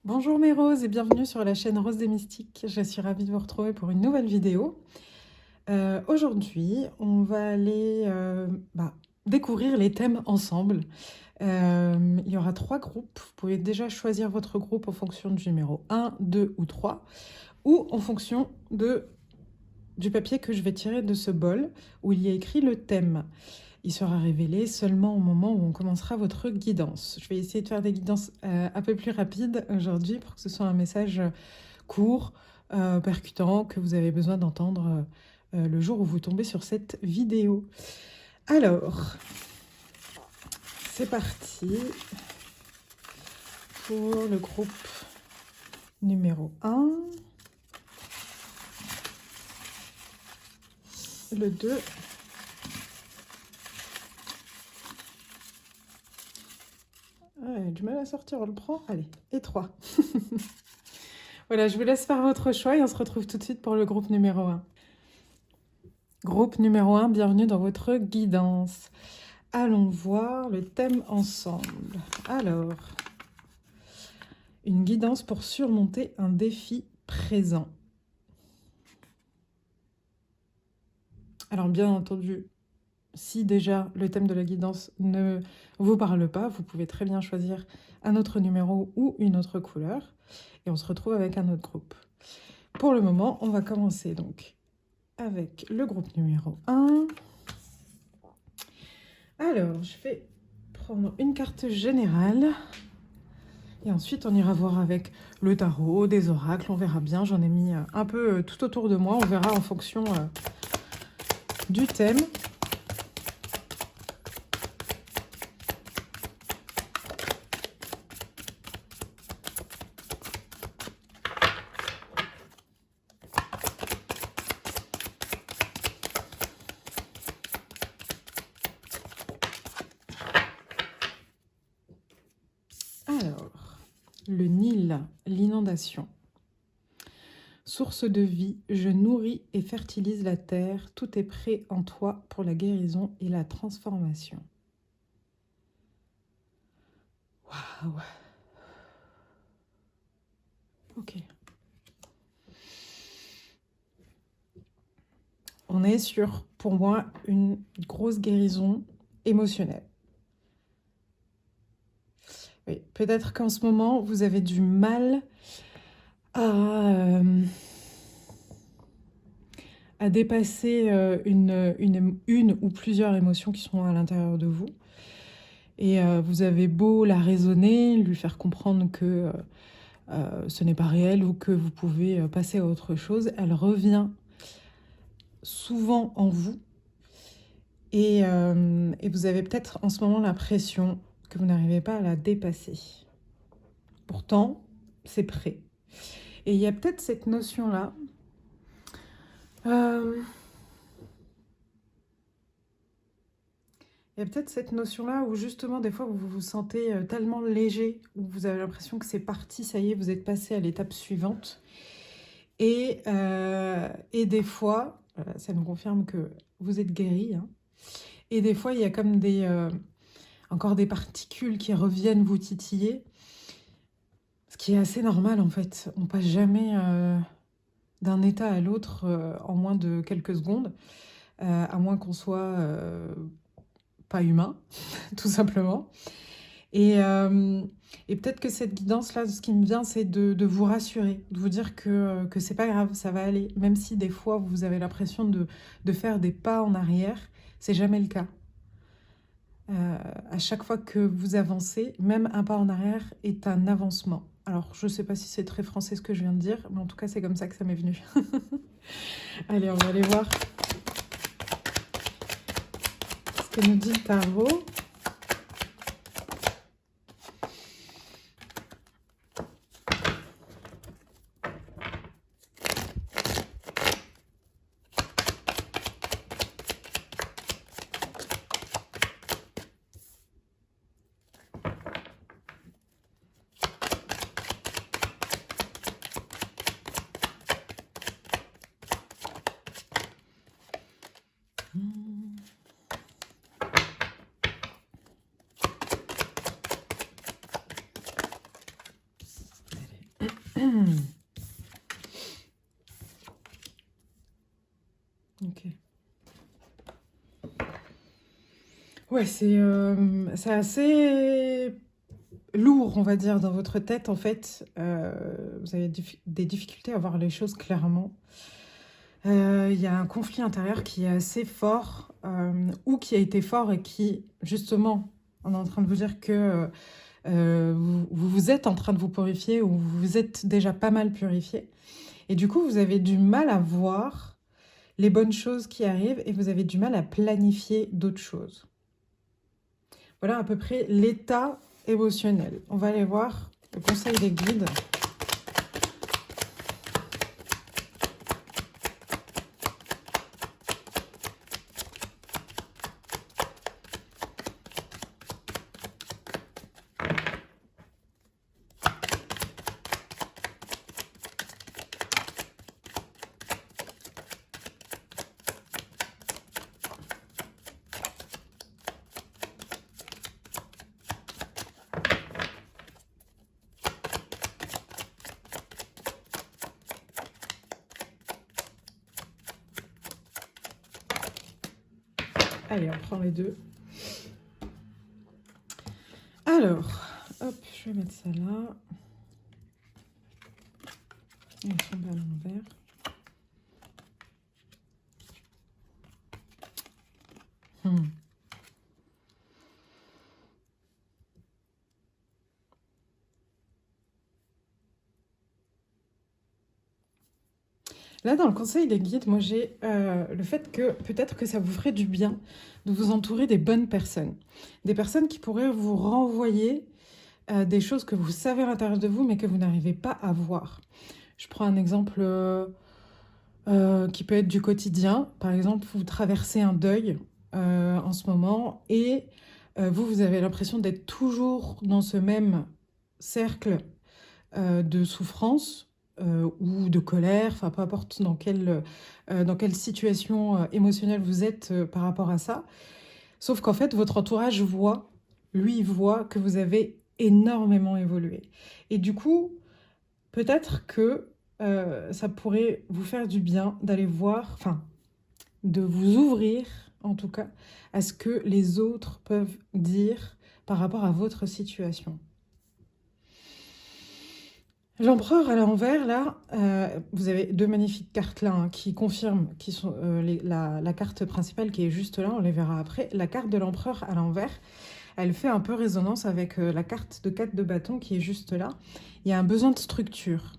Bonjour mes roses et bienvenue sur la chaîne Rose des Mystiques. Je suis ravie de vous retrouver pour une nouvelle vidéo. Aujourd'hui, on va aller découvrir les thèmes ensemble. Il y aura 3 groupes. Vous pouvez déjà choisir votre groupe en fonction du numéro 1, 2 ou 3 ou en fonction du papier que je vais tirer de ce bol où il y a écrit le thème. Il sera révélé seulement au moment où on commencera votre guidance. Je vais essayer de faire des guidances un peu plus rapides aujourd'hui pour que ce soit un message court, percutant, que vous avez besoin d'entendre le jour où vous tombez sur cette vidéo. Alors, c'est parti pour le groupe numéro 1, le 2, du mal à sortir, on le prend, allez, et 3. Voilà, je vous laisse faire votre choix et on se retrouve tout de suite pour le groupe numéro 1. Groupe numéro 1, bienvenue dans votre guidance. Allons voir le thème ensemble. Alors, une guidance pour surmonter un défi présent. Alors bien entendu, si déjà le thème de la guidance ne vous parle pas, vous pouvez très bien choisir un autre numéro ou une autre couleur. Et on se retrouve avec un autre groupe. Pour le moment, on va commencer donc avec le groupe numéro 1. Alors, je vais prendre une carte générale. Et ensuite, on ira voir avec le tarot, des oracles, on verra bien. J'en ai mis un peu tout autour de moi. On verra en fonction du thème. Alors, le Nil, l'inondation. Source de vie, je nourris et fertilise la terre. Tout est prêt en toi pour la guérison et la transformation. Waouh! Ok. On est sur, pour moi, une grosse guérison émotionnelle. Oui, peut-être qu'en ce moment, vous avez du mal à dépasser une ou plusieurs émotions qui sont à l'intérieur de vous. Et vous avez beau la raisonner, lui faire comprendre que ce n'est pas réel ou que vous pouvez passer à autre chose, elle revient souvent en vous. Et vous avez peut-être en ce moment l'impression que vous n'arrivez pas à la dépasser. Pourtant, c'est prêt. Et il y a peut-être cette notion-là. Il y a peut-être cette notion-là où justement, des fois, vous vous sentez tellement léger, où vous avez l'impression que c'est parti, ça y est, vous êtes passé à l'étape suivante. Et des fois, ça nous confirme que vous êtes guéri. Hein. Et des fois, il y a comme encore des particules qui reviennent vous titiller. Ce qui est assez normal, en fait. On passe jamais d'un état à l'autre en moins de quelques secondes, à moins qu'on soit pas humain, tout simplement. Et peut-être que cette guidance-là, ce qui me vient, c'est de vous rassurer, de vous dire que c'est pas grave, ça va aller. Même si des fois, vous avez l'impression de faire des pas en arrière, c'est jamais le cas. À chaque fois que vous avancez, même un pas en arrière est un avancement. Alors, je ne sais pas si c'est très français ce que je viens de dire, mais en tout cas, c'est comme ça que ça m'est venu. Allez, on va aller voir ce que nous dit le tarot. Ok. Ouais, c'est assez lourd, on va dire, dans votre tête, en fait. Vous avez des difficultés à voir les choses clairement. Il y a un conflit intérieur qui est assez fort, ou qui a été fort et qui, justement, on est en train de vous dire que vous êtes en train de vous purifier ou vous vous êtes déjà pas mal purifié. Et du coup, vous avez du mal à voir les bonnes choses qui arrivent et vous avez du mal à planifier d'autres choses. Voilà à peu près l'état émotionnel. On va aller voir le conseil des guides. Allez, on prend les deux. Alors, hop, je vais mettre ça là. On va tomber à l'envers. Là, dans le conseil des guides, moi j'ai le fait que peut-être que ça vous ferait du bien de vous entourer des bonnes personnes. Des personnes qui pourraient vous renvoyer des choses que vous savez à l'intérieur de vous, mais que vous n'arrivez pas à voir. Je prends un exemple qui peut être du quotidien. Par exemple, vous traversez un deuil en ce moment et vous avez l'impression d'être toujours dans ce même cercle de souffrance ou de colère, enfin peu importe dans quelle situation émotionnelle vous êtes par rapport à ça. Sauf qu'en fait, votre entourage voit, lui, il voit que vous avez énormément évolué. Et du coup, peut-être que ça pourrait vous faire du bien d'aller voir, enfin, de vous ouvrir, en tout cas, à ce que les autres peuvent dire par rapport à votre situation. L'empereur à l'envers, là, vous avez deux magnifiques cartes là hein, qui confirment, qui sont la carte principale qui est juste là, on les verra après. La carte de l'empereur à l'envers, elle fait un peu résonance avec la carte de 4 de bâton qui est juste là. Il y a un besoin de structure.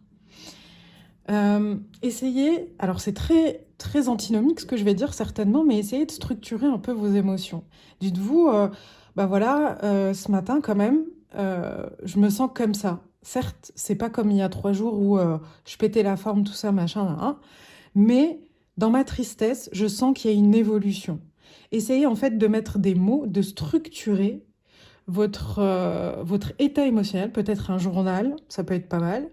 Essayez, alors c'est très, très antinomique ce que je vais dire certainement, mais essayez de structurer un peu vos émotions. Dites-vous, bah voilà, ce matin quand même, je me sens comme ça. Certes, c'est pas comme il y a 3 jours où je pétais la forme, tout ça, machin, hein, mais dans ma tristesse, je sens qu'il y a une évolution. Essayez en fait de mettre des mots, de structurer votre état émotionnel, peut-être un journal, ça peut être pas mal,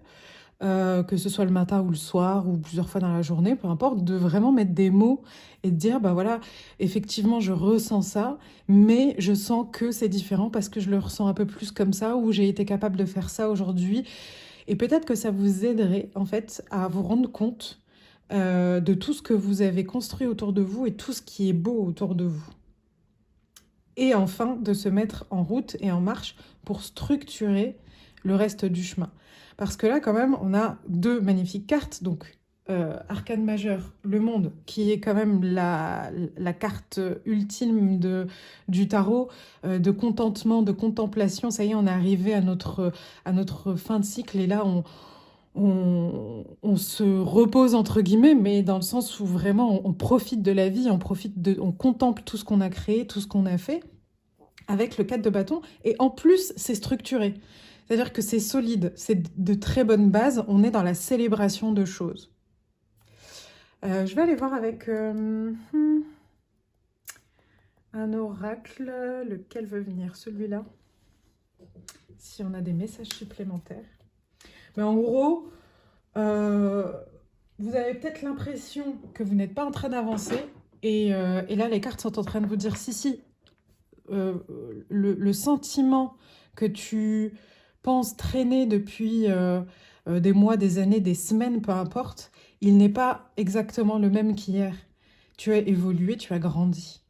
que ce soit le matin ou le soir ou plusieurs fois dans la journée, peu importe, de vraiment mettre des mots et de dire, bah voilà, effectivement, je ressens ça, mais je sens que c'est différent parce que je le ressens un peu plus comme ça, ou j'ai été capable de faire ça aujourd'hui. Et peut-être que ça vous aiderait, en fait, à vous rendre compte de tout ce que vous avez construit autour de vous et tout ce qui est beau autour de vous. Et enfin, de se mettre en route et en marche pour structurer le reste du chemin. Parce que là, quand même, on a deux magnifiques cartes. Donc, Arcane majeur, le monde, qui est quand même la carte ultime du tarot, de contentement, de contemplation. Ça y est, on est arrivé à notre fin de cycle. Et là, on se repose, entre guillemets, mais dans le sens où vraiment, on profite de la vie, on contemple tout ce qu'on a créé, tout ce qu'on a fait avec le 4 de bâton. Et en plus, c'est structuré. C'est-à-dire que c'est solide, c'est de très bonnes bases, on est dans la célébration de choses. Je vais aller voir avec un oracle, lequel veut venir, celui-là, si on a des messages supplémentaires. Mais en gros, vous avez peut-être l'impression que vous n'êtes pas en train d'avancer, et là, les cartes sont en train de vous dire, si, le sentiment que tu penses traîner depuis des mois, des années, des semaines, peu importe, il n'est pas exactement le même qu'hier. Tu as évolué, tu as grandi.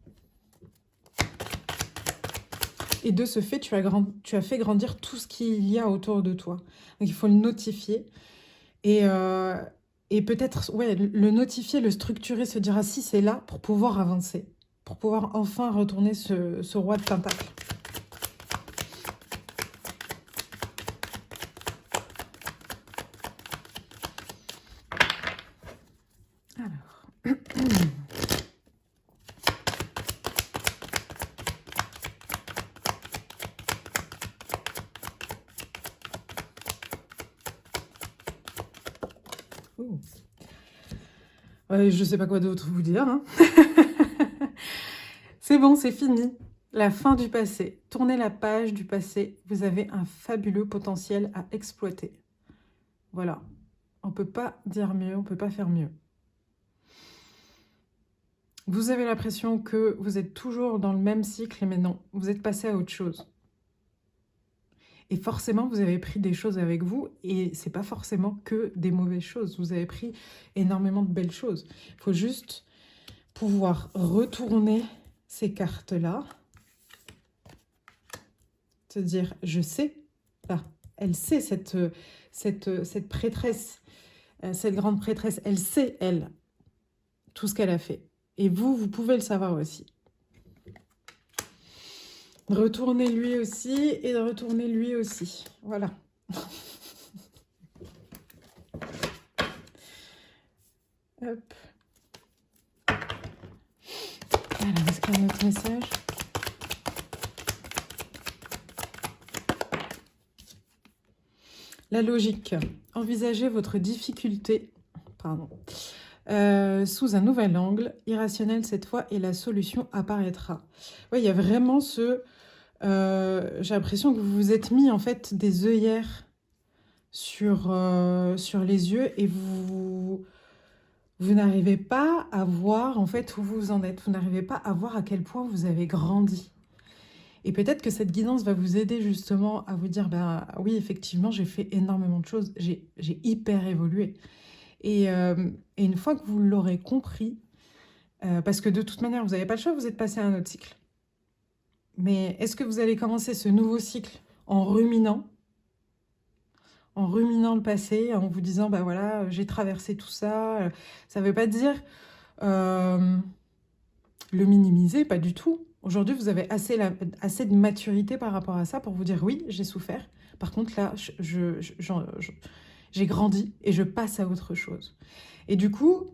Et de ce fait, tu as fait grandir tout ce qu'il y a autour de toi. Donc il faut le notifier. Et peut-être, ouais, le notifier, le structurer, se dire, ah si, c'est là, pour pouvoir avancer. Pour pouvoir enfin retourner ce roi de Pentacle. Alors... Ouais, je sais pas quoi d'autre vous dire. Hein. C'est bon, c'est fini. La fin du passé. Tournez la page du passé. Vous avez un fabuleux potentiel à exploiter. Voilà. On ne peut pas dire mieux, on ne peut pas faire mieux. Vous avez l'impression que vous êtes toujours dans le même cycle, mais non, vous êtes passé à autre chose. Et forcément, vous avez pris des choses avec vous, et c'est pas forcément que des mauvaises choses. Vous avez pris énormément de belles choses. Il faut juste pouvoir retourner ces cartes-là. Se dire, je sais. Là, elle sait, cette prêtresse, cette grande prêtresse, elle sait, elle, tout ce qu'elle a fait. Et vous pouvez le savoir aussi. Retournez lui aussi et retournez lui aussi. Voilà. Hop. Alors, est-ce qu'il y a un autre message? La logique. Envisagez votre difficulté sous un nouvel angle, irrationnel cette fois, et la solution apparaîtra. Oui, il y a vraiment ce... j'ai l'impression que vous vous êtes mis en fait des œillères sur les yeux et vous n'arrivez pas à voir en fait où vous en êtes. Vous n'arrivez pas à voir à quel point vous avez grandi. Et peut-être que cette guidance va vous aider justement à vous dire, ben oui, effectivement, j'ai fait énormément de choses, j'ai hyper évolué. Et une fois que vous l'aurez compris, parce que de toute manière, vous n'avez pas le choix, vous êtes passé à un autre cycle. Mais est-ce que vous allez commencer ce nouveau cycle en ruminant le passé, en vous disant, bah voilà, j'ai traversé tout ça. Ça ne veut pas dire le minimiser, pas du tout. Aujourd'hui, vous avez assez de maturité par rapport à ça pour vous dire, oui, j'ai souffert. Par contre, là, j'ai grandi et je passe à autre chose. Et du coup,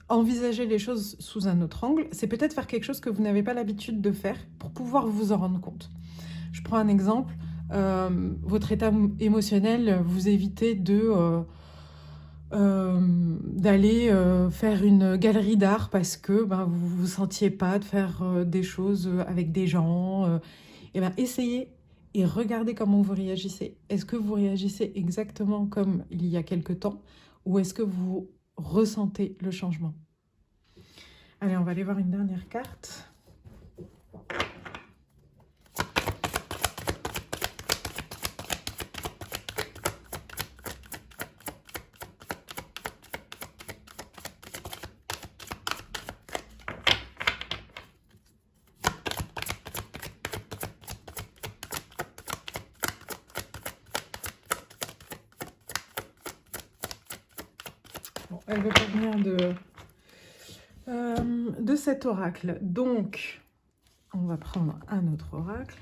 envisager les choses sous un autre angle, c'est peut-être faire quelque chose que vous n'avez pas l'habitude de faire pour pouvoir vous en rendre compte. Je prends un exemple. Votre état émotionnel, vous évitez d'aller faire une galerie d'art parce que ben, vous ne vous sentiez pas de faire des choses avec des gens. Et ben, essayez et regardez comment vous réagissez. Est-ce que vous réagissez exactement comme il y a quelque temps ou est-ce que vous ressentez le changement? Allez, on va aller voir une dernière carte. Bon, elle veut pas venir de cet oracle. Donc, on va prendre un autre oracle.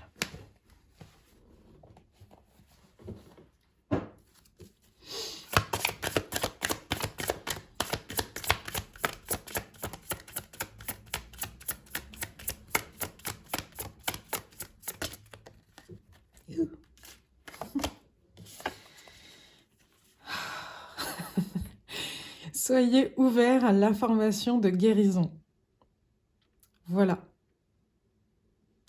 Soyez ouverts à l'information de guérison. Voilà.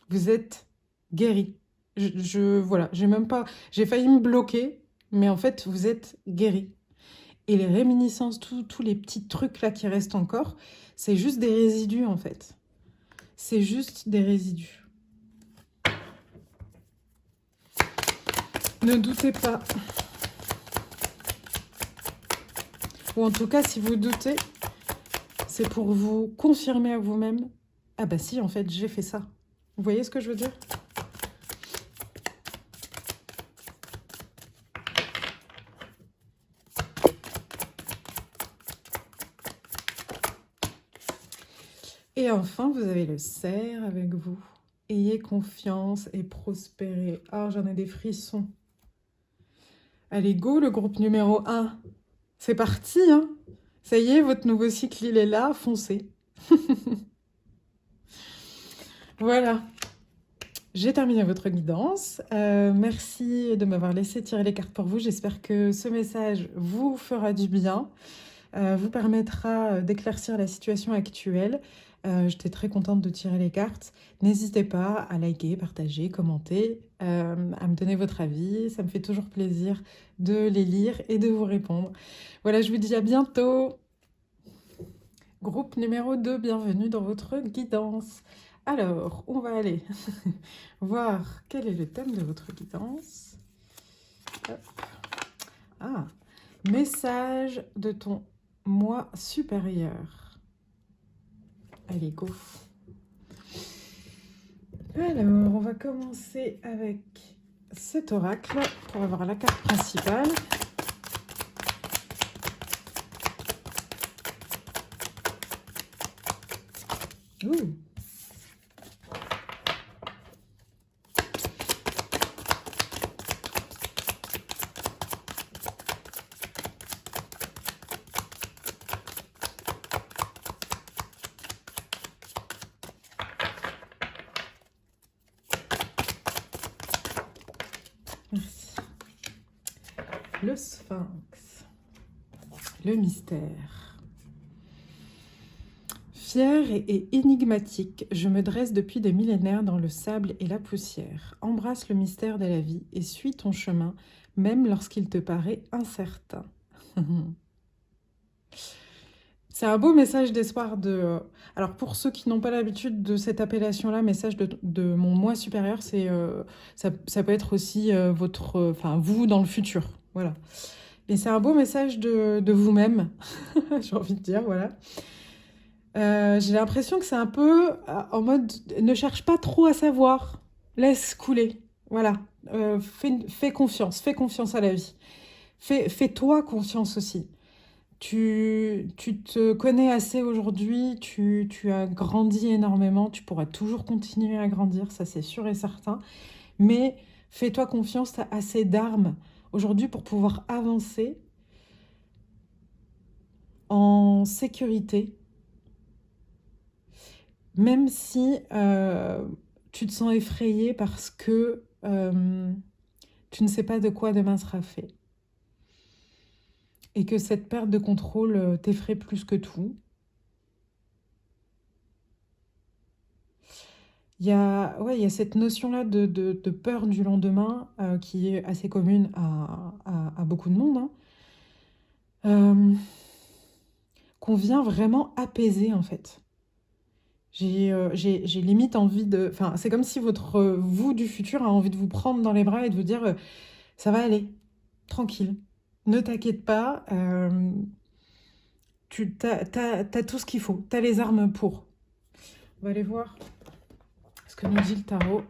Vous êtes guéri. Voilà, j'ai failli me bloquer, mais en fait, vous êtes guéri. Et les réminiscences, tous les petits trucs là qui restent encore, c'est juste des résidus en fait. C'est juste des résidus. Ne doutez pas. Ou en tout cas, si vous doutez, c'est pour vous confirmer à vous-même. Ah bah si, en fait, j'ai fait ça. Vous voyez ce que je veux dire? Et enfin, vous avez le cerf avec vous. Ayez confiance et prospérez. Ah, j'en ai des frissons. Allez, go, le groupe numéro 1. C'est parti, hein? Ça y est, votre nouveau cycle, il est là, foncez. Voilà, j'ai terminé votre guidance. Merci de m'avoir laissé tirer les cartes pour vous. J'espère que ce message vous fera du bien, vous permettra d'éclaircir la situation actuelle. J'étais très contente de tirer les cartes. N'hésitez pas à liker, partager, commenter, à me donner votre avis. Ça me fait toujours plaisir de les lire et de vous répondre. Voilà, je vous dis à bientôt. Groupe numéro 2, bienvenue dans votre guidance. Alors, on va aller voir quel est le thème de votre guidance. Hop. Ah, message de ton moi supérieur. Allez, go. Alors, on va commencer avec cet oracle pour avoir la carte principale. Ouh. Merci. Le sphinx. Le mystère. Fier et énigmatique, je me dresse depuis des millénaires dans le sable et la poussière. Embrasse le mystère de la vie et suis ton chemin, même lorsqu'il te paraît incertain. C'est un beau message d'espoir de... Alors pour ceux qui n'ont pas l'habitude de cette appellation-là, message de mon moi supérieur, c'est ça peut être aussi votre, enfin vous dans le futur, voilà. Mais c'est un beau message de vous-même, j'ai envie de dire, voilà. J'ai l'impression que c'est un peu en mode ne cherche pas trop à savoir, laisse couler, voilà. Fais confiance à la vie. Fais-toi confiance aussi. Tu te connais assez aujourd'hui, tu as grandi énormément, tu pourras toujours continuer à grandir, ça c'est sûr et certain. Mais fais-toi confiance, tu as assez d'armes aujourd'hui pour pouvoir avancer en sécurité, même si tu te sens effrayé parce que tu ne sais pas de quoi demain sera fait. Et que cette perte de contrôle t'effraie plus que tout. Il y a cette notion-là de peur du lendemain qui est assez commune à beaucoup de monde, hein, qu'on vient vraiment apaiser en fait. J'ai limite envie de... Enfin, c'est comme si votre vous du futur a envie de vous prendre dans les bras et de vous dire ça va aller, tranquille, ne t'inquiète pas, t'as tout ce qu'il faut, t'as les armes pour. On va aller voir ce que nous dit le tarot.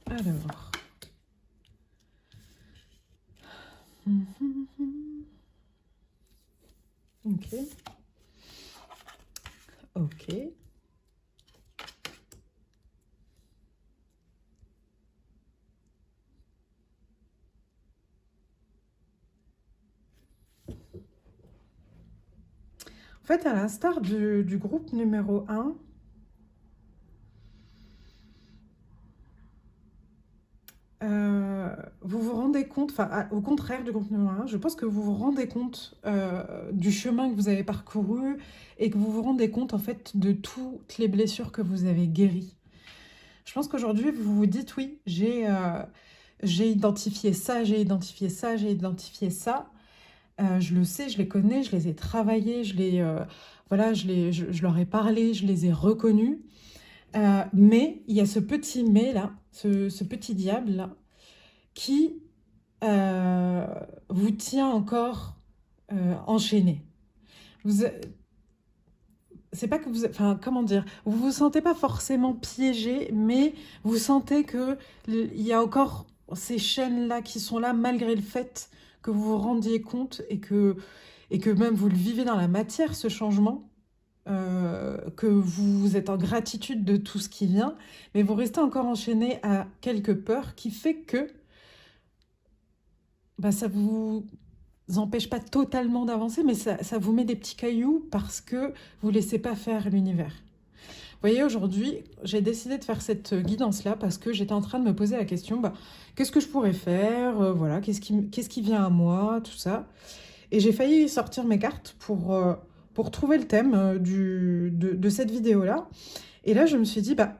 Alors. Ok. Ok. En fait, à l'instar du groupe numéro 1, vous vous rendez compte, enfin, au contraire du groupe numéro 1, je pense que vous vous rendez compte du chemin que vous avez parcouru et que vous vous rendez compte, en fait, de toutes les blessures que vous avez guéries. Je pense qu'aujourd'hui, vous vous dites, oui, j'ai identifié ça, j'ai identifié ça, j'ai identifié ça. Je le sais, je les connais, je les ai travaillés, voilà, je leur ai parlé, je les ai reconnus. Mais il y a ce petit mais là, ce petit diable là, qui euh, vous tient encore enchaîné. Vous, c'est pas que vous, enfin, comment dire, vous vous sentez pas forcément piégé, mais vous sentez que il y a encore ces chaînes-là qui sont là malgré le fait que vous vous rendiez compte et que même vous le vivez dans la matière, ce changement, que vous êtes en gratitude de tout ce qui vient, mais vous restez encore enchaîné à quelques peurs qui fait que bah, ça vous empêche pas totalement d'avancer, mais ça vous met des petits cailloux parce que vous laissez pas faire l'univers. Vous voyez, aujourd'hui, j'ai décidé de faire cette guidance-là parce que j'étais en train de me poser la question, bah, qu'est-ce que je pourrais faire, voilà, qu'est-ce qui vient à moi, tout ça. Et j'ai failli sortir mes cartes pour trouver le thème de cette vidéo-là. Et là, je me suis dit, bah,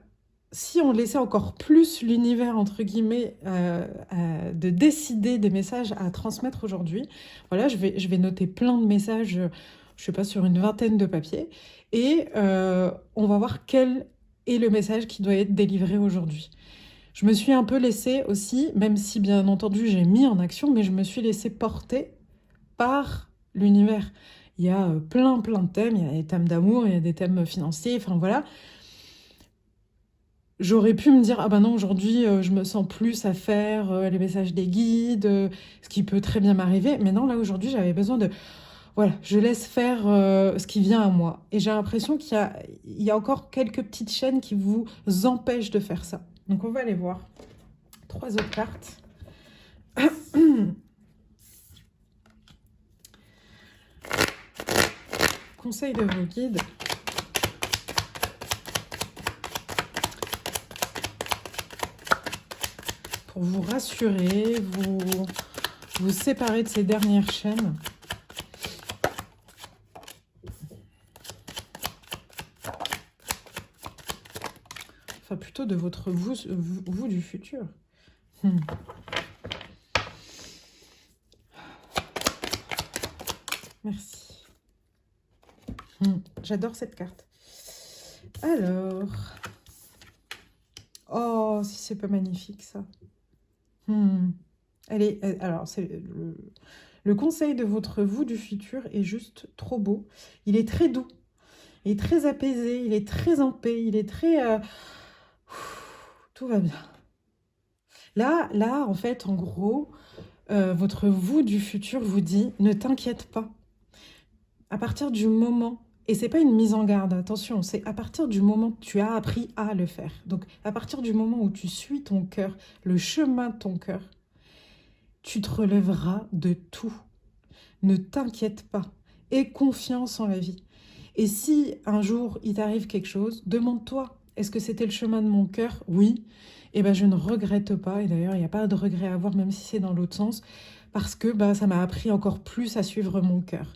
si on laissait encore plus l'univers, entre guillemets, de décider des messages à transmettre aujourd'hui, voilà, je vais noter plein de messages, je sais pas, sur une vingtaine de papiers, et on va voir quel est le message qui doit être délivré aujourd'hui. Je me suis un peu laissée aussi, même si bien entendu j'ai mis en action, mais je me suis laissée porter par l'univers. Il y a plein de thèmes, il y a des thèmes d'amour, il y a des thèmes financiers, enfin voilà. J'aurais pu me dire, ah ben non, aujourd'hui, je me sens plus à faire les messages des guides, ce qui peut très bien m'arriver. Mais non, là, aujourd'hui, j'avais besoin de... Voilà, je laisse faire ce qui vient à moi. Et j'ai l'impression il y a encore quelques petites chaînes qui vous empêchent de faire ça. Donc, on va aller voir 3 autres cartes. Conseil de vos guides. Pour vous rassurer, vous séparer de ces dernières chaînes. Enfin, plutôt de votre vous du futur. Merci. J'adore cette carte. Alors... Oh, si c'est pas magnifique, ça. Alors, c'est le conseil de votre vous du futur est juste trop beau. Il est très doux, il est très apaisé, il est très en paix, il est très... tout va bien. Là, en fait, en gros, votre vous du futur vous dit, ne t'inquiète pas. À partir du moment... Et c'est pas une mise en garde, attention, c'est à partir du moment que tu as appris à le faire. Donc, à partir du moment où tu suis ton cœur, le chemin de ton cœur, tu te relèveras de tout. Ne t'inquiète pas. Aie confiance en la vie. Et si un jour il t'arrive quelque chose, demande-toi, est-ce que c'était le chemin de mon cœur? Oui. Eh bien, je ne regrette pas. Et d'ailleurs, il n'y a pas de regret à avoir, même si c'est dans l'autre sens, parce que ça m'a appris encore plus à suivre mon cœur.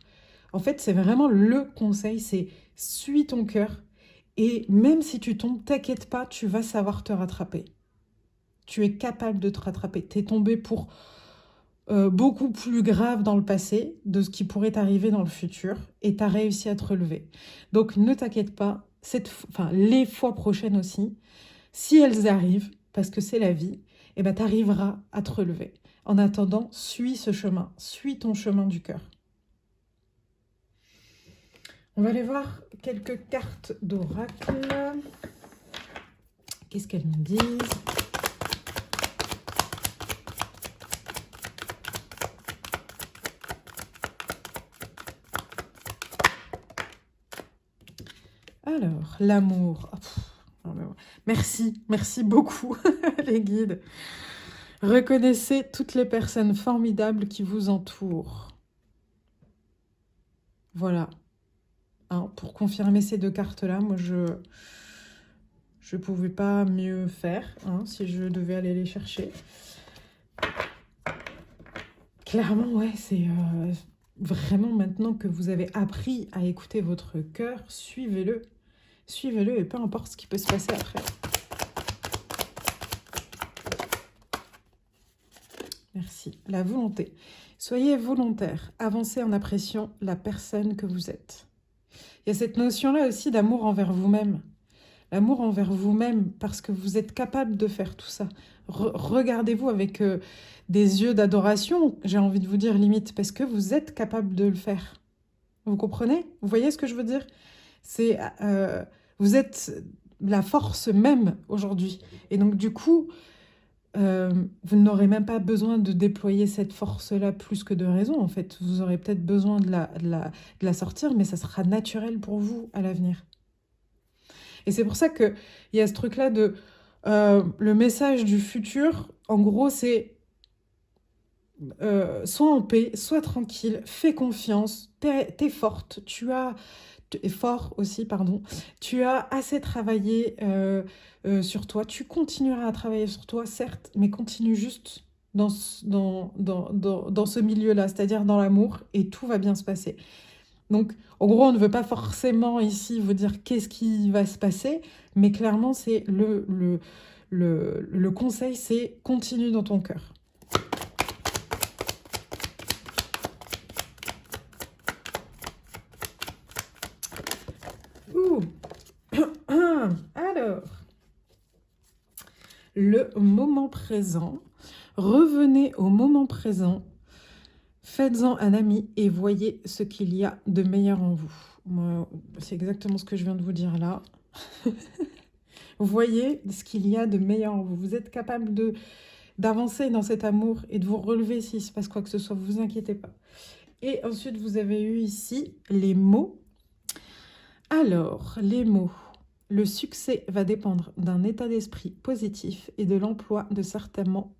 En fait, c'est vraiment le conseil, c'est suis ton cœur. Et même si tu tombes, t'inquiète pas, tu vas savoir te rattraper. Tu es capable de te rattraper. Tu es tombé pour beaucoup plus grave dans le passé de ce qui pourrait t'arriver dans le futur et tu as réussi à te relever. Donc ne t'inquiète pas, les fois prochaines aussi, si elles arrivent, parce que c'est la vie, eh ben, tu arriveras à te relever. En attendant, suis ce chemin, suis ton chemin du cœur. On va aller voir quelques cartes d'oracle. Qu'est-ce qu'elles nous disent ? Alors, l'amour. Merci beaucoup les guides. Reconnaissez toutes les personnes formidables qui vous entourent. Voilà. Pour confirmer ces 2 cartes-là, moi je ne pouvais pas mieux faire si je devais aller les chercher. Clairement, ouais, c'est vraiment maintenant que vous avez appris à écouter votre cœur, suivez-le. Suivez-le et peu importe ce qui peut se passer après. ici, la volonté. Soyez volontaire, avancez en appréciant la personne que vous êtes. Il y a cette notion-là aussi d'amour envers vous-même. L'amour envers vous-même parce que vous êtes capable de faire tout ça. Regardez-vous avec des yeux d'adoration, j'ai envie de vous dire limite, parce que vous êtes capable de le faire. Vous comprenez? Vous voyez ce que je veux dire? C'est, vous êtes la force même aujourd'hui. Et donc du coup, vous n'aurez même pas besoin de déployer cette force-là plus que de raison, en fait. Vous aurez peut-être besoin de la sortir, mais ça sera naturel pour vous à l'avenir. Et c'est pour ça qu'il y a ce truc-là de... le message du futur, en gros, c'est sois en paix, sois tranquille, fais confiance, t'es forte, et fort aussi, pardon, tu as assez travaillé sur toi, tu continueras à travailler sur toi, certes, mais continue juste dans ce milieu-là, c'est-à-dire dans l'amour, et tout va bien se passer. Donc, en gros, on ne veut pas forcément ici vous dire qu'est-ce qui va se passer, mais clairement, c'est le conseil, c'est continue dans ton cœur. Ouh. Alors, le moment présent. Revenez au moment présent. Faites-en un ami et voyez ce qu'il y a de meilleur en vous. Moi, c'est exactement ce que je viens de vous dire là. Voyez ce qu'il y a de meilleur en vous. Vous êtes capable d'avancer dans cet amour et de vous relever s'il se passe quoi que ce soit. Vous inquiétez pas. Et ensuite, vous avez eu ici les mots. Alors, les mots. Le succès va dépendre d'un état d'esprit positif et de l'emploi de certains mots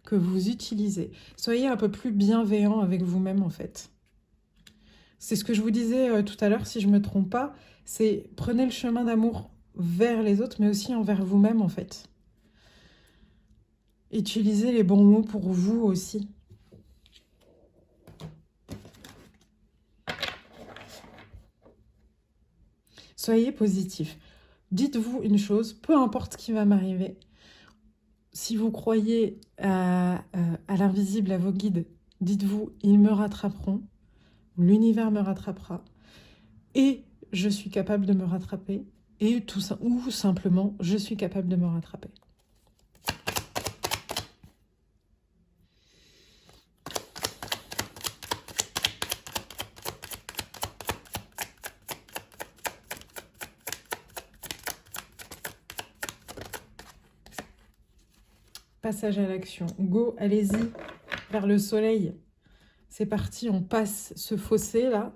que vous utilisez. Soyez un peu plus bienveillant avec vous-même, en fait. C'est ce que je vous disais tout à l'heure, si je ne me trompe pas, c'est prenez le chemin d'amour vers les autres, mais aussi envers vous-même, en fait. Utilisez les bons mots pour vous aussi. Soyez positif. Dites-vous une chose, peu importe ce qui va m'arriver, si vous croyez à l'invisible, à vos guides, dites-vous, ils me rattraperont, l'univers me rattrapera, et je suis capable de me rattraper, et tout ça, ou simplement, je suis capable de me rattraper. Passage à l'action. Go, allez-y, vers le soleil. C'est parti, on passe ce fossé là.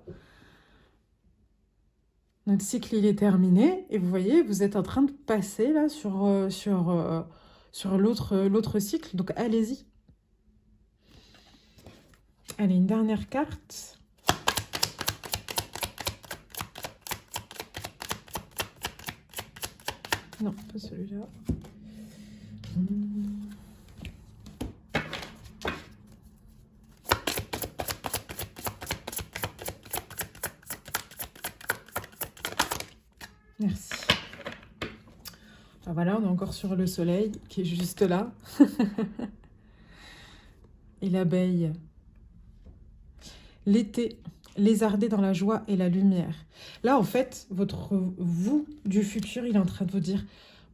Notre cycle, il est terminé. Et vous voyez, vous êtes en train de passer là sur l'autre cycle. Donc, allez-y. Allez, une dernière carte. Non, pas celui-là. Merci. Ah, voilà, on est encore sur le soleil qui est juste là. Et l'abeille. L'été, lézarder dans la joie et la lumière. Là, en fait, votre vous du futur, il est en train de vous dire,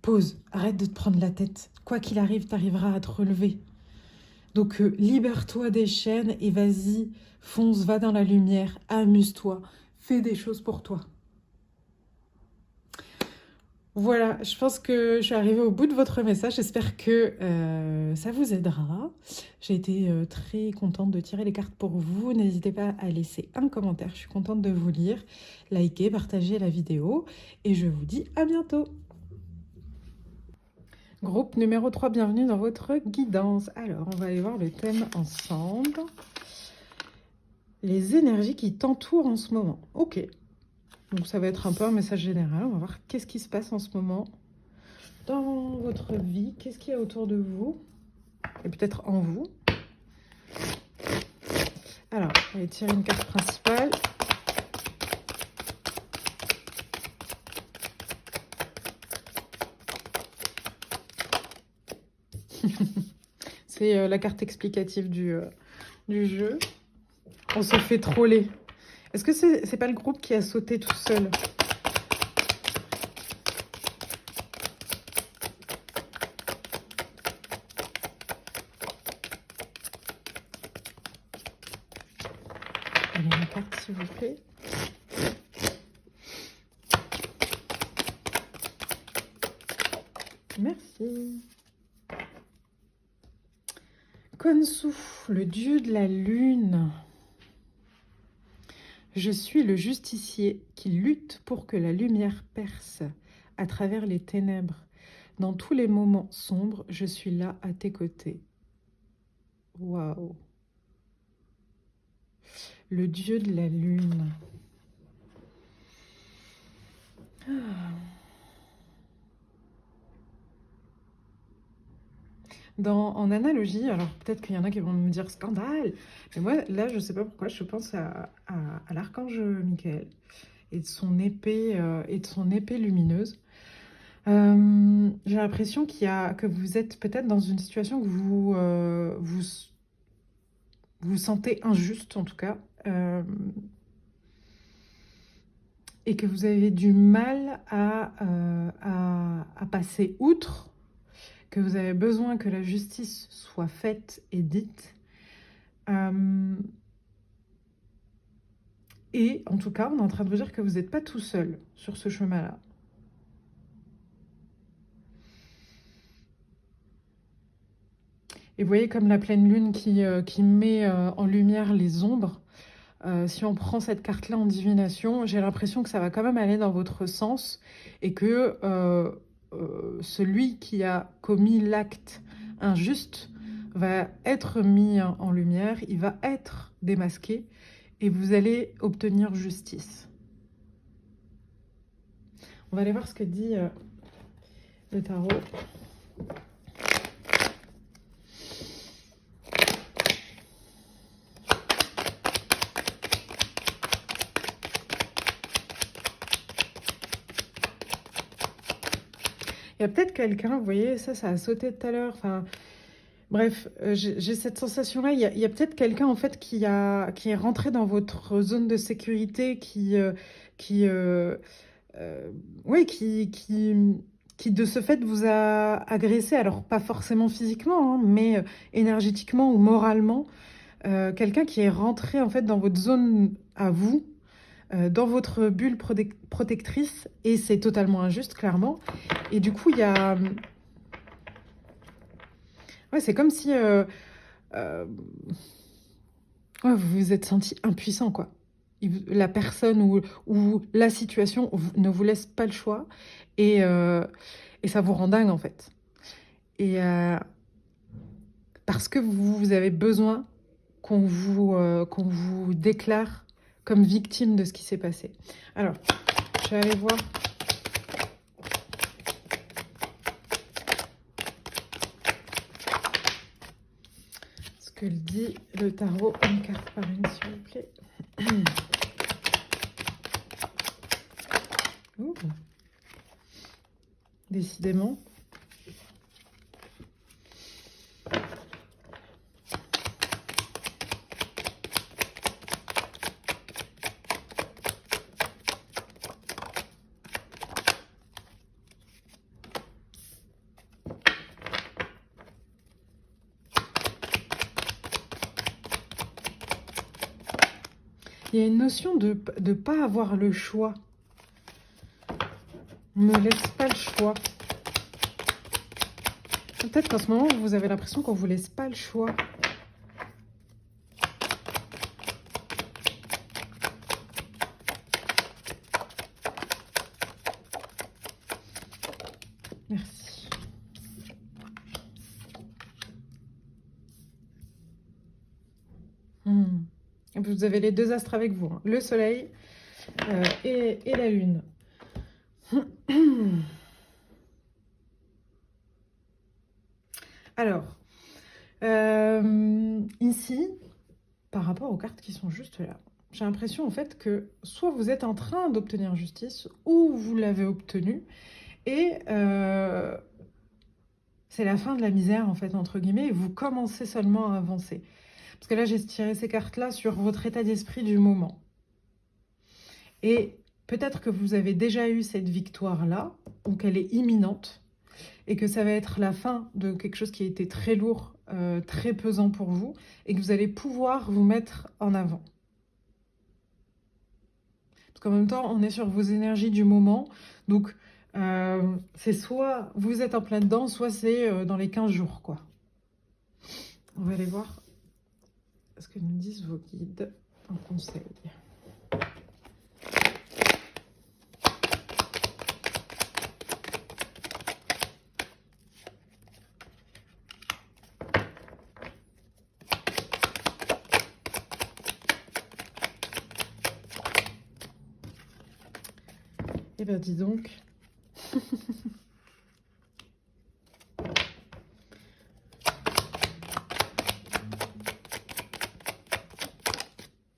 pause, arrête de te prendre la tête. Quoi qu'il arrive, tu arriveras à te relever. Donc, libère-toi des chaînes et vas-y, fonce, va dans la lumière, amuse-toi, fais des choses pour toi. Voilà, je pense que je suis arrivée au bout de votre message. J'espère que ça vous aidera. J'ai été très contente de tirer les cartes pour vous. N'hésitez pas à laisser un commentaire. Je suis contente de vous lire. Likez, partagez la vidéo. Et je vous dis à bientôt. Groupe numéro 3, bienvenue dans votre guidance. Alors, on va aller voir le thème ensemble. Les énergies qui t'entourent en ce moment. Ok. Donc ça va être un peu un message général. On va voir qu'est-ce qui se passe en ce moment dans votre vie. Qu'est-ce qu'il y a autour de vous et peut-être en vous. Alors, on va tirer une carte principale. C'est la carte explicative du jeu. On se fait troller. Est-ce que c'est pas le groupe qui a sauté tout seul? Allez, une carte, s'il vous plaît. Merci. Khonsu, le dieu de la lune. Je suis le justicier qui lutte pour que la lumière perce à travers les ténèbres. Dans tous les moments sombres, je suis là à tes côtés. Waouh! Le dieu de la lune. En analogie, alors peut-être qu'il y en a qui vont me dire scandale, mais moi là je sais pas pourquoi je pense à l'archange Michael et de son épée lumineuse. J'ai l'impression que vous êtes peut-être dans une situation que vous sentez injuste en tout cas, et que vous avez du mal à passer outre, que vous avez besoin que la justice soit faite et dite. Et en tout cas, on est en train de vous dire que vous n'êtes pas tout seul sur ce chemin-là. Et vous voyez comme la pleine lune qui met en lumière les ombres. Si on prend cette carte-là en divination, j'ai l'impression que ça va quand même aller dans votre sens et que celui qui a commis l'acte injuste va être mis en lumière, il va être démasqué et vous allez obtenir justice. On va aller voir ce que dit le tarot. Il y a peut-être quelqu'un, vous voyez, ça a sauté tout à l'heure. Enfin, bref, j'ai cette sensation-là. Il y a peut-être quelqu'un en fait qui est rentré dans votre zone de sécurité, oui, qui de ce fait vous a agressé. Alors pas forcément physiquement, hein, mais énergétiquement ou moralement. Quelqu'un qui est rentré en fait dans votre zone à vous, dans votre bulle protectrice, et c'est totalement injuste, clairement. Et du coup, il y a... Ouais, c'est comme si ouais, vous vous êtes senti impuissant, quoi. La personne ou la situation ne vous laisse pas le choix, et ça vous rend dingue, en fait. Et parce que vous avez besoin qu'on vous déclare comme victime de ce qui s'est passé. Alors, je vais aller voir... que dit le tarot, une carte par une, s'il vous plaît. Ouh. Décidément. Il y a une notion de ne pas avoir le choix. On ne laisse pas le choix. Peut-être qu'en ce moment, vous avez l'impression qu'on ne vous laisse pas le choix. Merci. Vous avez les deux astres avec vous, hein. Le soleil et la lune. Alors, ici, par rapport aux cartes qui sont juste là, j'ai l'impression en fait que soit vous êtes en train d'obtenir justice ou vous l'avez obtenue, et c'est la fin de la misère, en fait, entre guillemets, et vous commencez seulement à avancer. Parce que là, j'ai tiré ces cartes-là sur votre état d'esprit du moment. Et peut-être que vous avez déjà eu cette victoire-là, donc elle est imminente, et que ça va être la fin de quelque chose qui a été très lourd, très pesant pour vous, et que vous allez pouvoir vous mettre en avant. Parce qu'en même temps, on est sur vos énergies du moment, donc c'est soit vous êtes en plein dedans, soit c'est dans les 15 jours, quoi. On va aller voir ce que nous disent vos guides en conseil. Eh bien, dis donc.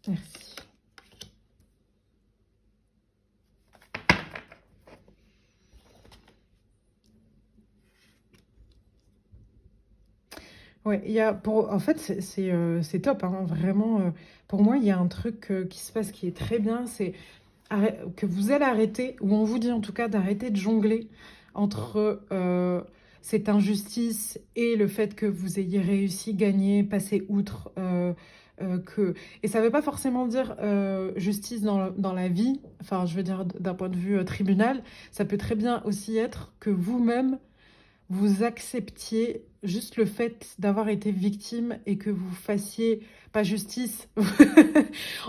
Merci. Ouais, en fait, c'est top, hein, vraiment. Pour moi, il y a un truc qui se passe qui est très bien, c'est que vous allez arrêter, ou on vous dit en tout cas d'arrêter de jongler entre cette injustice et le fait que vous ayez réussi, gagné, passé outre. Et ça ne veut pas forcément dire justice dans la vie, enfin je veux dire d'un point de vue tribunal, ça peut très bien aussi être que vous-même, vous acceptiez juste le fait d'avoir été victime et que vous fassiez pas justice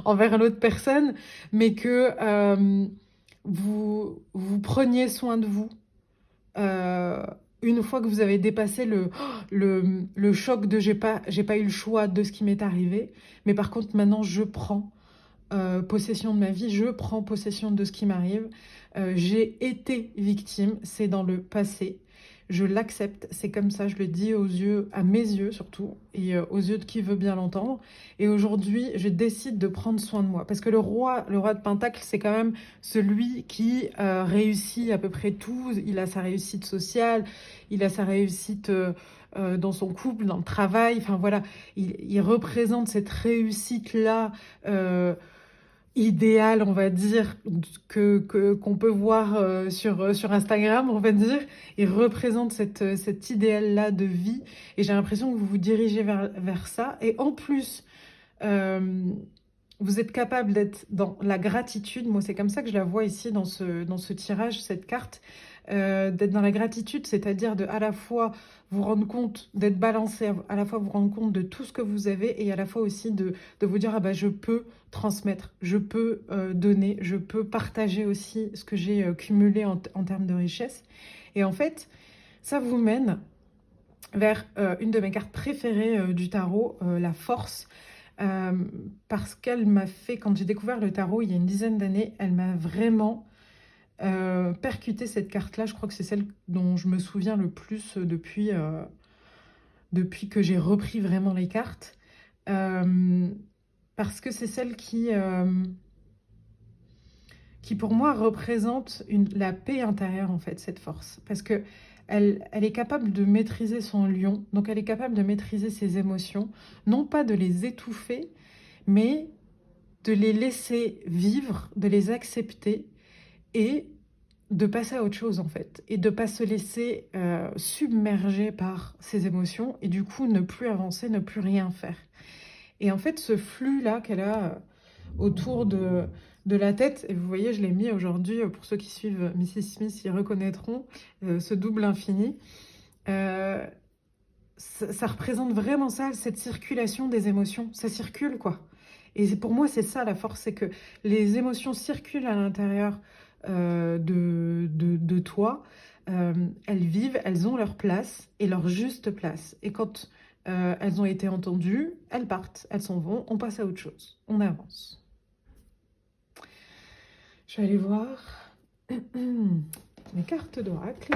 envers l'autre personne, mais que vous preniez soin de vous. euh, une fois que vous avez dépassé le choc de j'ai pas eu le choix de ce qui m'est arrivé, mais par contre maintenant je prends possession de ma vie, je prends possession de ce qui m'arrive. J'ai été victime, c'est dans le passé. Je l'accepte, c'est comme ça, je le dis aux yeux, à mes yeux surtout, et aux yeux de qui veut bien l'entendre. Et aujourd'hui, je décide de prendre soin de moi. Parce que le roi de Pentacle, c'est quand même celui qui réussit à peu près tout. Il a sa réussite sociale, il a sa réussite dans son couple, dans le travail. Enfin voilà, il représente cette réussite-là. Idéal, on va dire, qu'on peut voir sur Instagram, on va dire. Il représente cet idéal-là de vie. Et j'ai l'impression que vous vous dirigez vers ça. Et en plus, euh, vous êtes capable d'être dans la gratitude. Moi, c'est comme ça que je la vois ici dans ce tirage, cette carte. D'être dans la gratitude, c'est-à-dire de à la fois vous rendre compte, d'être balancé, à la fois vous rendre compte de tout ce que vous avez et à la fois aussi de vous dire, ah bah, je peux transmettre, je peux donner, je peux partager aussi ce que j'ai cumulé en termes de richesse. Et en fait, ça vous mène vers une de mes cartes préférées du tarot, la force. Euh, Parce qu'elle m'a fait, quand j'ai découvert le tarot il y a une dizaine d'années, elle m'a vraiment percuté cette carte-là. Je crois que c'est celle dont je me souviens le plus depuis que j'ai repris vraiment les cartes. Euh, Parce que c'est celle qui pour moi représente la paix intérieure en fait, cette force. Parce que elle est capable de maîtriser son lion, donc elle est capable de maîtriser ses émotions, non pas de les étouffer, mais de les laisser vivre, de les accepter et de passer à autre chose en fait, et de pas se laisser submerger par ses émotions et du coup ne plus avancer, ne plus rien faire. Et en fait, ce flux-là qu'elle a autour de la tête, et vous voyez, je l'ai mis aujourd'hui, pour ceux qui suivent Mrs. Smith, ils reconnaîtront ce double infini. Euh, Ça représente vraiment ça, cette circulation des émotions. Ça circule, quoi. Et pour moi, c'est ça la force, c'est que les émotions circulent à l'intérieur de toi. Elles vivent, elles ont leur place et leur juste place. Et quand elles ont été entendues, elles partent, elles s'en vont, on passe à autre chose, on avance. Je vais aller voir mes cartes d'oracle.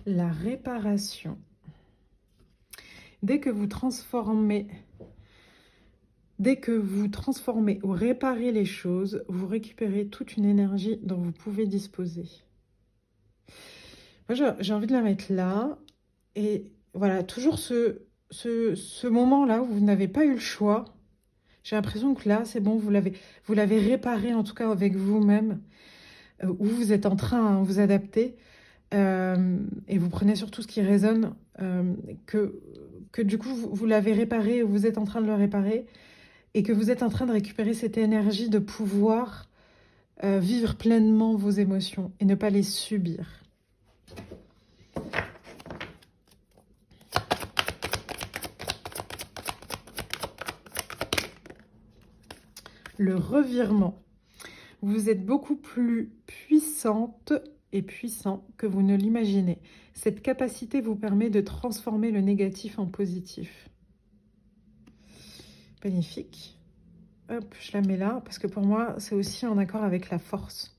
La réparation. Dès que vous transformez Dès que vous transformez ou réparez les choses, vous récupérez toute une énergie dont vous pouvez disposer. Moi, j'ai envie de la mettre là. Et voilà, toujours ce moment-là où vous n'avez pas eu le choix. J'ai l'impression que là, c'est bon, vous l'avez réparé, en tout cas avec vous-même, où vous êtes en train de vous adapter. Et vous prenez surtout ce qui résonne, que du coup, vous l'avez réparé, ou vous êtes en train de le réparer, et que vous êtes en train de récupérer cette énergie de pouvoir vivre pleinement vos émotions et ne pas les subir. Le revirement. Vous êtes beaucoup plus puissante et puissant que vous ne l'imaginez. Cette capacité vous permet de transformer le négatif en positif. Magnifique. Hop, je la mets là, parce que pour moi, c'est aussi en accord avec la force.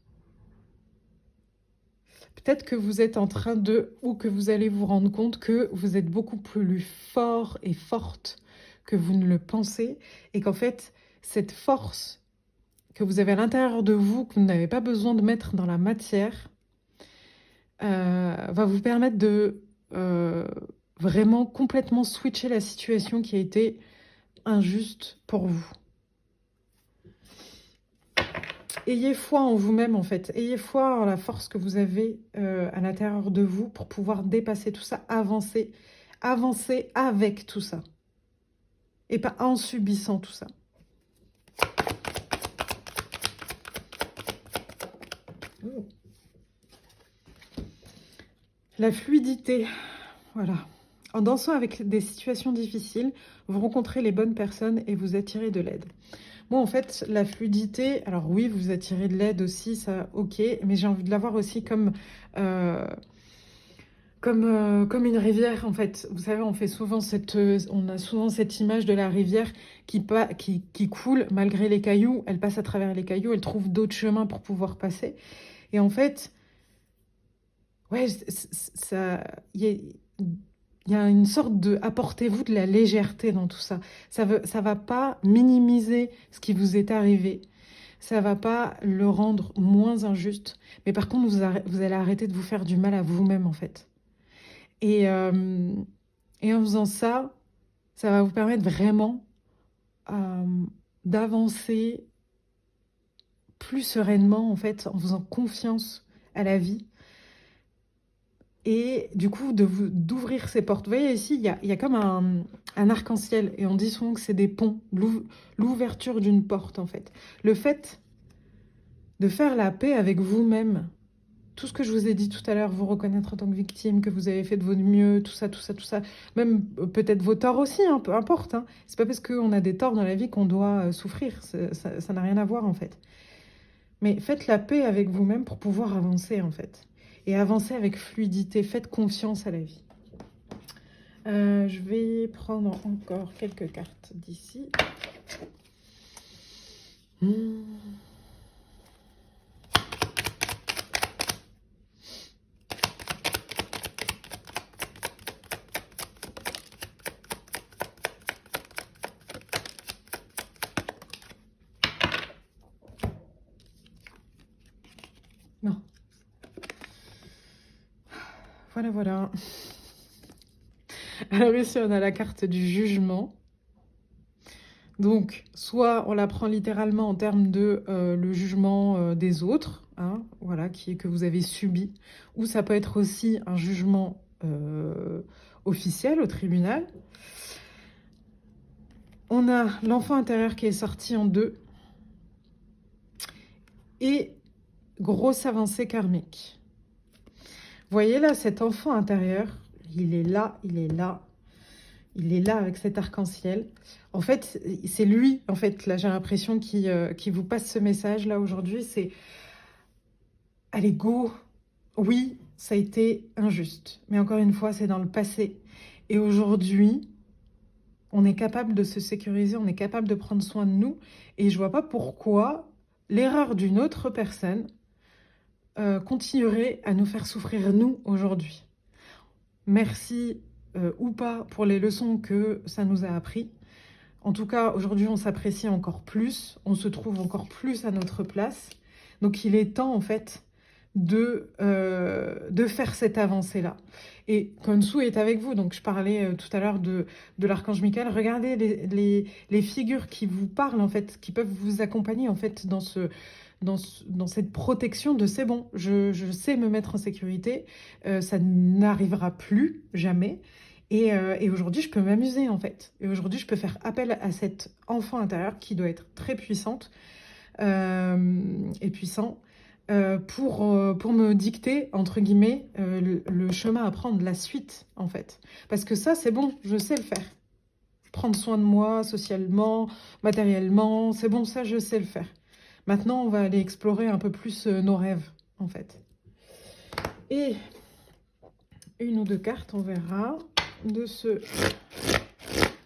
Peut-être que vous êtes en train de, ou que vous allez vous rendre compte que vous êtes beaucoup plus fort et forte que vous ne le pensez, et qu'en fait, cette force que vous avez à l'intérieur de vous, que vous n'avez pas besoin de mettre dans la matière, va vous permettre de vraiment complètement switcher la situation qui a été injuste pour vous. Ayez foi en vous-même, en fait. Ayez foi en la force que vous avez à l'intérieur de vous pour pouvoir dépasser tout ça, avancer avec tout ça. Et pas en subissant tout ça. Oh. La fluidité, voilà. En dansant avec des situations difficiles, vous rencontrez les bonnes personnes et vous attirez de l'aide. Moi, en fait, la fluidité, alors oui, vous attirez de l'aide aussi, ça, ok, mais j'ai envie de la voir aussi comme une rivière, en fait. Vous savez, on a souvent cette image de la rivière qui coule malgré les cailloux. Elle passe à travers les cailloux, elle trouve d'autres chemins pour pouvoir passer. Et en fait, ouais, il y a une sorte de apportez-vous de la légèreté dans tout ça. Ça va pas minimiser ce qui vous est arrivé. Ça va pas le rendre moins injuste. Mais par contre, vous allez arrêter de vous faire du mal à vous-même, en fait. Et en faisant ça, ça va vous permettre vraiment d'avancer plus sereinement, en fait, en faisant confiance à la vie. Et du coup, d'ouvrir ces portes. Vous voyez ici, il y a comme un arc-en-ciel. Et on dit souvent que c'est des ponts, l'ouverture d'une porte, en fait. Le fait de faire la paix avec vous-même, tout ce que je vous ai dit tout à l'heure, vous reconnaître en tant que victime, que vous avez fait de votre mieux, tout ça, même peut-être vos torts aussi, hein, peu importe. Hein. C'est pas parce qu'on a des torts dans la vie qu'on doit souffrir, ça n'a rien à voir en fait. Mais faites la paix avec vous-même pour pouvoir avancer en fait. Et avancer avec fluidité, faites confiance à la vie. Je vais prendre encore quelques cartes d'ici. Non. Voilà. Alors ici, on a la carte du jugement. Donc, soit on la prend littéralement en termes de le jugement des autres, hein, voilà, que vous avez subi, ou ça peut être aussi un jugement officiel au tribunal. On a l'enfant intérieur qui est sorti en 2, et grosse avancée karmique. Vous voyez là, cet enfant intérieur, il est là, avec cet arc-en-ciel. En fait, c'est lui, en fait, là, j'ai l'impression qui vous passe ce message, là, aujourd'hui, c'est « Allez, go !» Oui, ça a été injuste, mais encore une fois, c'est dans le passé. Et aujourd'hui, on est capable de se sécuriser, on est capable de prendre soin de nous, et je vois pas pourquoi l'erreur d'une autre personne continuerait à nous faire souffrir, nous, aujourd'hui. Merci ou pas pour les leçons que ça nous a appris. En tout cas, aujourd'hui, on s'apprécie encore plus, on se trouve encore plus à notre place. Donc, il est temps, en fait, de faire cette avancée-là. Et Khonshu est avec vous, donc je parlais tout à l'heure de l'archange Michael. Regardez les figures qui vous parlent, en fait, qui peuvent vous accompagner, en fait, dans cette protection de c'est bon, je sais me mettre en sécurité, ça n'arrivera plus, jamais. Et aujourd'hui, je peux m'amuser, en fait. Et aujourd'hui, je peux faire appel à cet enfant intérieur qui doit être très puissante et puissant pour me dicter, entre guillemets, le chemin à prendre, la suite, en fait. Parce que ça, c'est bon, je sais le faire. Prendre soin de moi, socialement, matériellement, c'est bon, ça, je sais le faire. Maintenant, on va aller explorer un peu plus nos rêves, en fait. Et une ou deux cartes, on verra, de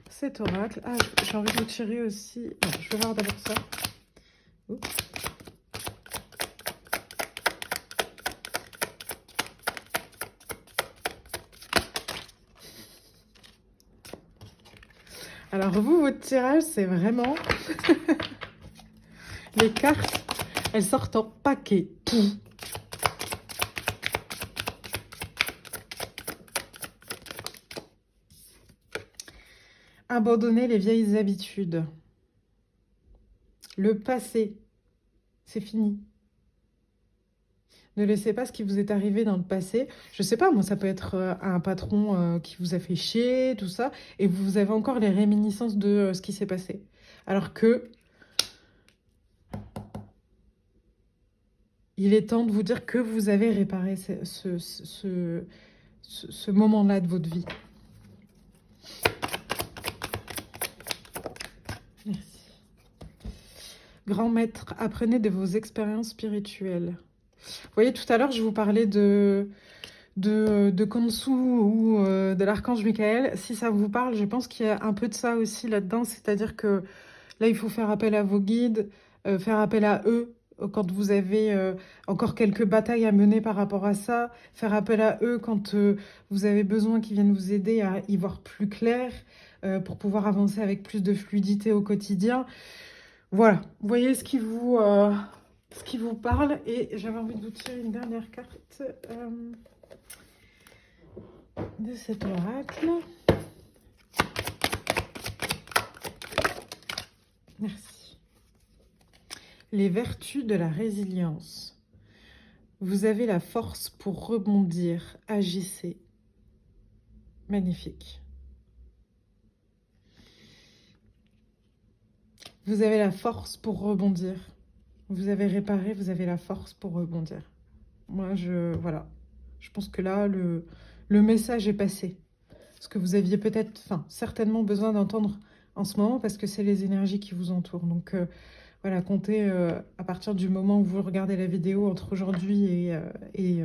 cet oracle. Ah, j'ai envie de vous tirer aussi. Non, je vais voir d'abord ça. Oups. Alors vous, votre tirage, c'est vraiment... Les cartes, elles sortent en paquet. Abandonner les vieilles habitudes. Le passé, c'est fini. Ne laissez pas ce qui vous est arrivé dans le passé. Je sais pas, moi, ça peut être un patron qui vous a fait chier, tout ça, et vous avez encore les réminiscences de ce qui s'est passé. Alors que il est temps de vous dire que vous avez réparé ce moment-là de votre vie. Merci. Grand maître, apprenez de vos expériences spirituelles. Vous voyez, tout à l'heure, je vous parlais de Khonshu ou de l'archange Michael. Si ça vous parle, je pense qu'il y a un peu de ça aussi là-dedans. C'est-à-dire que là, il faut faire appel à vos guides, faire appel à eux quand vous avez encore quelques batailles à mener par rapport à ça, faire appel à eux quand vous avez besoin qu'ils viennent vous aider à y voir plus clair, pour pouvoir avancer avec plus de fluidité au quotidien. Voilà, vous voyez ce qui vous parle. Et j'avais envie de vous tirer une dernière carte de cet oracle. Merci. Les vertus de la résilience. Vous avez la force pour rebondir, agissez. Magnifique. Vous avez la force pour rebondir. Vous avez réparé, vous avez la force pour rebondir. Moi, voilà. Je pense que là, le message est passé. Ce que vous aviez peut-être, certainement besoin d'entendre en ce moment, parce que c'est les énergies qui vous entourent. Donc, voilà, comptez à partir du moment où vous regardez la vidéo, entre aujourd'hui et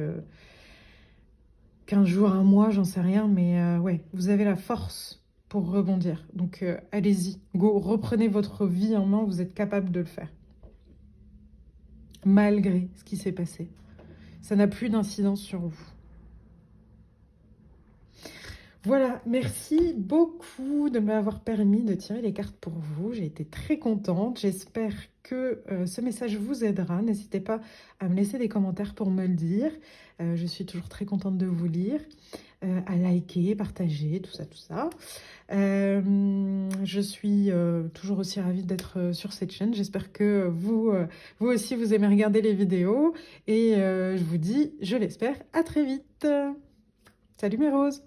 15 jours, un mois, j'en sais rien. Mais ouais, vous avez la force pour rebondir. Donc, allez-y, go, reprenez votre vie en main, vous êtes capable de le faire. Malgré ce qui s'est passé. Ça n'a plus d'incidence sur vous. Voilà, merci beaucoup de m'avoir permis de tirer les cartes pour vous. J'ai été très contente. J'espère que ce message vous aidera. N'hésitez pas à me laisser des commentaires pour me le dire. Je suis toujours très contente de vous lire. À liker, partager, tout ça, tout ça. Je suis toujours aussi ravie d'être sur cette chaîne. J'espère que vous aussi, vous aimez regarder les vidéos. Et je vous dis, je l'espère, à très vite. Salut mes roses!